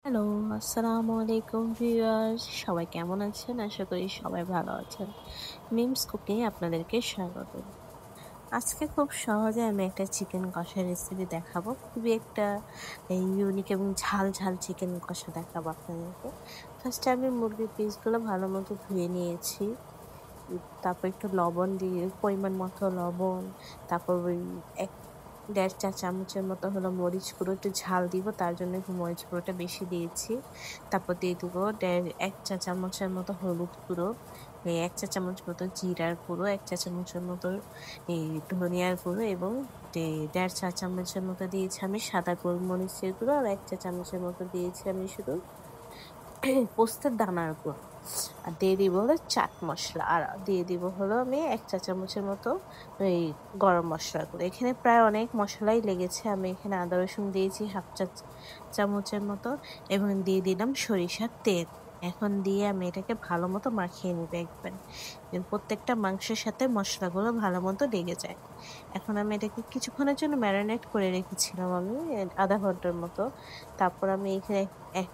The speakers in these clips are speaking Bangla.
হ্যালো, আসসালামু আলাইকুম ভিউয়ার্স। সবাই কেমন আছেন? আশা করি সবাই ভালো আছেন। মিমস কুকিং এ আপনাদেরকে স্বাগতম। আজকে খুব সহজে আমি একটা চিকেন কষা রেসিপি দেখাবো। খুবই একটা ইউনিক এবং ঝাল, ঝাল চিকেন কষা দেখাবো আপনাদেরকে। ফার্স্টে আমি মুরগির পিসগুলো ভালোমতো ধুয়ে নিয়েছি। তারপর একটু লবণ দিয়ে পরিমাণ মতো লবণ, তারপর ওই ১-১.৫ চা চামচের মতো হলো মরিচ গুঁড়ো, একটু ঝাল দিব তার জন্য একটু মরিচ গুঁড়োটা বেশি দিয়েছি। তারপর দিয়ে দিব ১ চা চামচের মতো হলুদ গুঁড়ো, ১ চা চামচ মতো জিরার গুঁড়ো, ১ চা চামচের মতো এই ধনিয়ার গুঁড়ো এবং ১.৫ চা চামচের মতো দিয়েছি আমি সাদা গোলমরিচের গুঁড়ো আর ১ চা চামচের মতো দিয়েছি আমি শুধু পোস্তের দানার গুঁড়ো। আর দিয়ে দিব হলো চাট মসলা। আর দিয়ে দিব হলো আমি ১ চা চামচের মতো এই গরম মসলার গুঁড়ো। এখানে প্রায় অনেক মসলাই লেগেছে। আমি এখানে আদা রসুন দিয়েছি 1/2 চা চামচের মতো এবং দিয়ে দিলাম সরিষার তেল। এখন দিয়ে আমি এটাকে ভালোমতো মাখিয়ে নিব একবার। যেন প্রত্যেকটা মাংসের সাথে মসলাগুলো ভালোমতো লেগে যায়। এখন আমি এটাকে কিছুক্ষণের জন্য ম্যারিনেট করে রেখেছিলাম আমি ০.৫ ঘন্টার মতো। তারপর আমি এখানে এক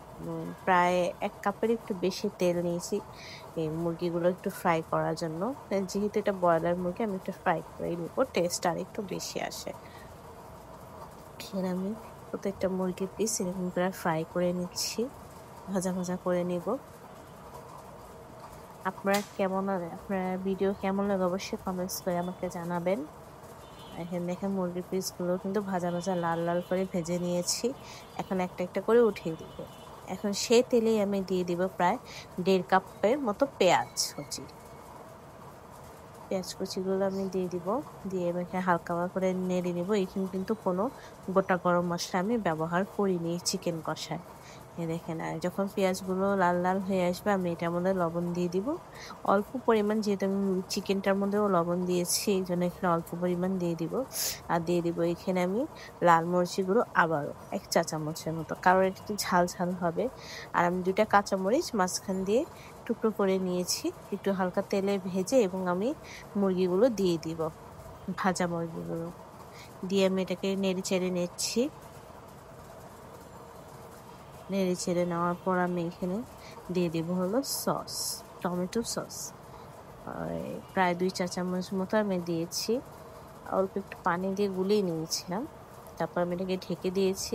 প্রায় ১ কাপের একটু বেশি তেল নিয়েছি এই মুরগিগুলো একটু ফ্রাই করার জন্য। যেহেতু এটা ব্রয়লার মুরগি আমি একটু ফ্রাই করে নিব। টেস্ট আরেকটু বেশি আসে। এখানে আমি প্রত্যেকটা মুরগির পিস এরকম করে ফ্রাই করে নিচ্ছি। ভাজা, ভাজা করে নিব। আপনার ভিডিও কেমন লাগে অবশ্যই কমেন্টস করে আমাকে জানাবেন। এখানে দেখেন মুরগির পিসগুলো কিন্তু ভাজা, ভাজা লাল, লাল করে ভেজে নিয়েছি। এখন একটা, একটা করে উঠিয়ে দিব। এখন সেই তেলেই আমি দিয়ে দিব প্রায় ১.৫ কাপের মতো পেঁয়াজ কুচি। পেঁয়াজ কুচিগুলো আমি দিয়ে দিব। দিয়ে এটাকে হালকা করে নেড়ে নিব। এখানে কিন্তু কোনো গোটা গরম মসলা আমি ব্যবহার করিনি চিকেন কষায়। এই দেখেন আর যখন পেঁয়াজগুলো লাল, লাল হয়ে আসবে আমি এটার মধ্যে লবণ দিয়ে দিব। অল্প পরিমাণ যেহেতু আমি চিকেনটার মধ্যেও লবণ দিয়েছি এইজন্য এখানে অল্প পরিমাণ দিয়ে দিব। আর দিয়ে দিব এখানে আমি লাল মরিচের গুঁড়ো আবারও ১ চা চামচের মতো। কারণ এটা একটু ঝাল, ঝাল হবে। আর আমি ২ টা কাঁচামরিচ মাঝখান দিয়ে টুকরো করে নিয়েছি। একটু হালকা তেলে ভেজে এবং আমি মুরগিগুলো দিয়ে দিব। ভাজা মুরগিগুলো। দিয়ে আমি এটাকে নেড়ে-চেড়ে নিচ্ছি। নেড়ে-চেড়ে নেওয়ার পর আমি এখানে দিয়ে দিব হলো সস, টমেটো সস। প্রায় ২ চা চামচ মতো আমি দিয়েছি। অল্প একটু পানি দিয়ে গুলিয়ে নিয়েছিলাম। তারপর আমি এটাকে ঢেকে দিয়েছি।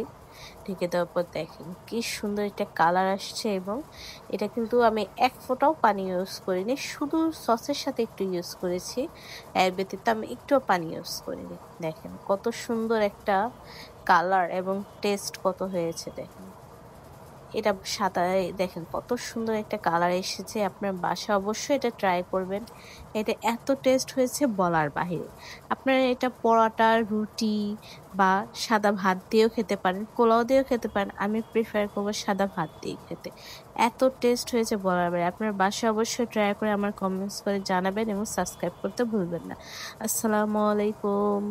ঢেকে দেওয়ার পর দেখেন কি সুন্দর একটা কালার আসছে এবং এটা কিন্তু আমি ১ ফোঁটাও পানি ইউজ করিনি। শুধু সসের সাথে একটু ইউজ করেছি। এর ব্যতীত আমি একটুও পানি ইউজ করিনি। দেখেন কত সুন্দর একটা কালার এবং টেস্ট কত হয়েছে দেখেন। এটা সাদায় দেখেন কত সুন্দর একটা কালার এসেছে। আপনার বাসায় অবশ্যই এটা ট্রাই করবেন। এটা এত টেস্ট হয়েছে বলার বাহিরে। আপনারা এটা পরোটা, রুটি বা সাদা ভাত দিয়েও খেতে পারেন, পোলাও দিয়েও খেতে পারেন। আমি প্রেফার করব সাদা ভাত দিয়ে খেতে। এত টেস্ট হয়েছে বলার বাইরে। আপনার বাসায় অবশ্যই ট্রাই করে আমার কমেন্টস করে জানাবেন এবং সাবস্ক্রাইব করতে ভুলবেন না। আসসালামু আলাইকুম।